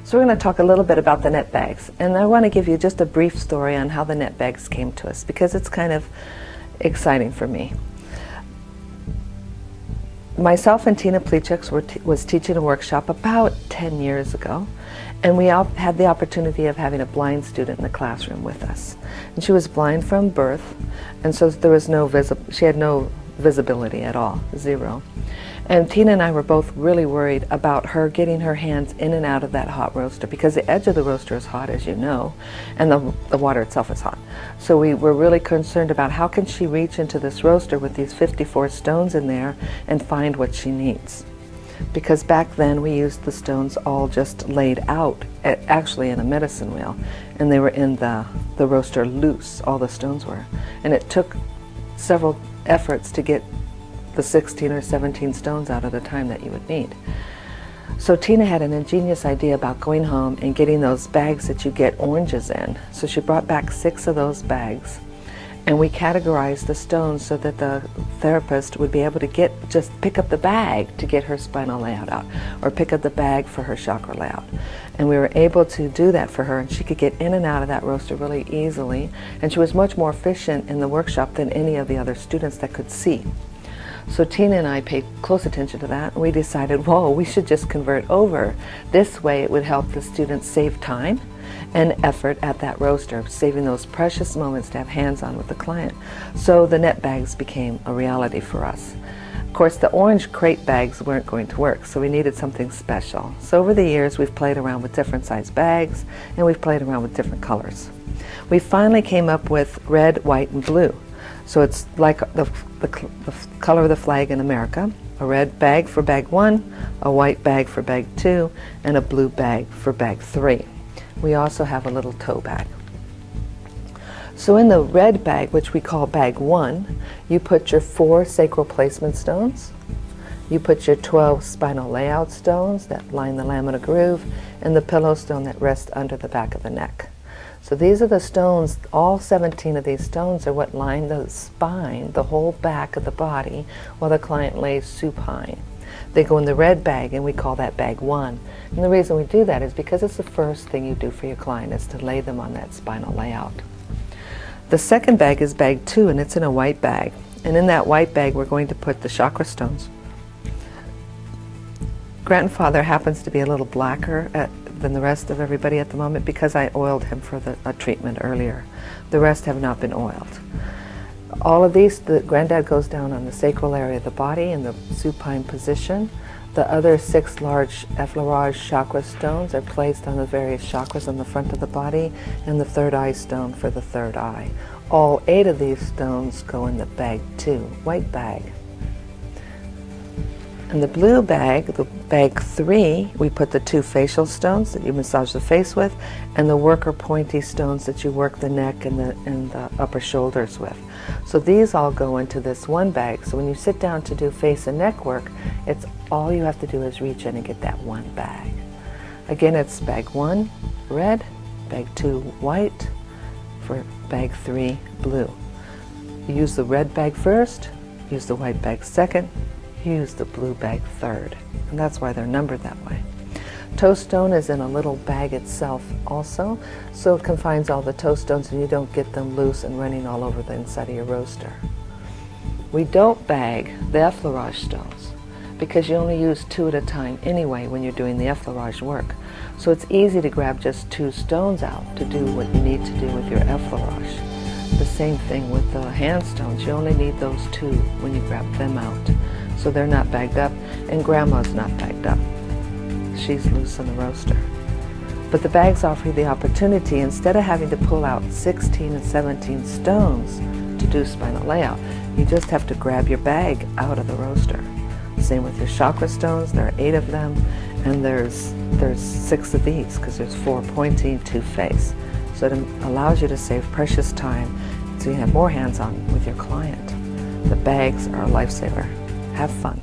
So we're going to talk a little bit about the net bags, and I want to give you just a brief story on how the net bags came to us, because it's kind of exciting for me. Myself and Tina Plechuk was teaching a workshop about 10 years ago, and we all had the opportunity of having a blind student in the classroom with us. And she was blind from birth, and so there was she had no visibility at all, zero. And Tina and I were both really worried about her getting her hands in and out of that hot roaster, because the edge of the roaster is hot, as you know, and the water itself is hot. So we were really concerned about how can she reach into this roaster with these 54 stones in there and find what she needs. Because back then we used the stones all just laid out, actually in a medicine wheel, and they were in the roaster loose, all the stones were. And it took several efforts to get the 16 or 17 stones out at a time that you would need. So Tina had an ingenious idea about going home and getting those bags that you get oranges in. So she brought back 6 of those bags, and we categorized the stones so that the therapist would be able to just pick up the bag to get her spinal layout out, or pick up the bag for her chakra layout. And we were able to do that for her, and she could get in and out of that roaster really easily, and she was much more efficient in the workshop than any of the other students that could see. So Tina and I paid close attention to that, and we decided, whoa, we should just convert over. This way it would help the students save time and effort at that roaster, saving those precious moments to have hands-on with the client. So the net bags became a reality for us. Of course, the orange crate bags weren't going to work, so we needed something special. So over the years, we've played around with different size bags, and we've played around with different colors. We finally came up with red, white, and blue. So it's like the color of the flag in America: a red bag for bag 1, a white bag for bag 2, and a blue bag for bag 3. We also have a little tote bag. So in the red bag, which we call bag 1, you put your 4 sacral placement stones, you put your 12 spinal layout stones that line the lamina groove, and the pillow stone that rests under the back of the neck. So these are the stones, all 17 of these stones are what line the spine, the whole back of the body, while the client lays supine. They go in the red bag, and we call that bag 1. And the reason we do that is because it's the first thing you do for your client, is to lay them on that spinal layout. The second bag is bag 2, and it's in a white bag. And in that white bag, we're going to put the chakra stones. Grandfather happens to be a little blacker than the rest of everybody at the moment, because I oiled him for a treatment earlier. The rest have not been oiled. All of these, the granddad goes down on the sacral area of the body in the supine position. The other 6 large effleurage chakra stones are placed on the various chakras on the front of the body, and the third eye stone for the third eye. All 8 of these stones go in the bag 2, white bag. In the blue bag, the bag 3, we put the 2 facial stones that you massage the face with, and the worker pointy stones that you work the neck and the upper shoulders with. So these all go into this one bag. So when you sit down to do face and neck work, it's all you have to do is reach in and get that one bag. Again, it's bag 1, red, bag 2, white, for bag 3, blue. You use the red bag first, use the white bag second, use the blue bag third, and that's why they're numbered that way. Toe stone is in a little bag itself also, so it confines all the toe stones and you don't get them loose and running all over the inside of your roaster. We don't bag the effleurage stones because you only use 2 at a time anyway when you're doing the effleurage work. So it's easy to grab just 2 stones out to do what you need to do with your effleurage. The same thing with the hand stones. You only need those 2 when you grab them out. So they're not bagged up, and Grandma's not bagged up. She's loose on the roaster. But the bags offer you the opportunity, instead of having to pull out 16 and 17 stones to do spinal layout, you just have to grab your bag out of the roaster. Same with your chakra stones. There are 8 of them, and there's 6 of these, because there's 4 pointing, 2 face. So it allows you to save precious time, so you have more hands-on with your client. The bags are a lifesaver. Have fun.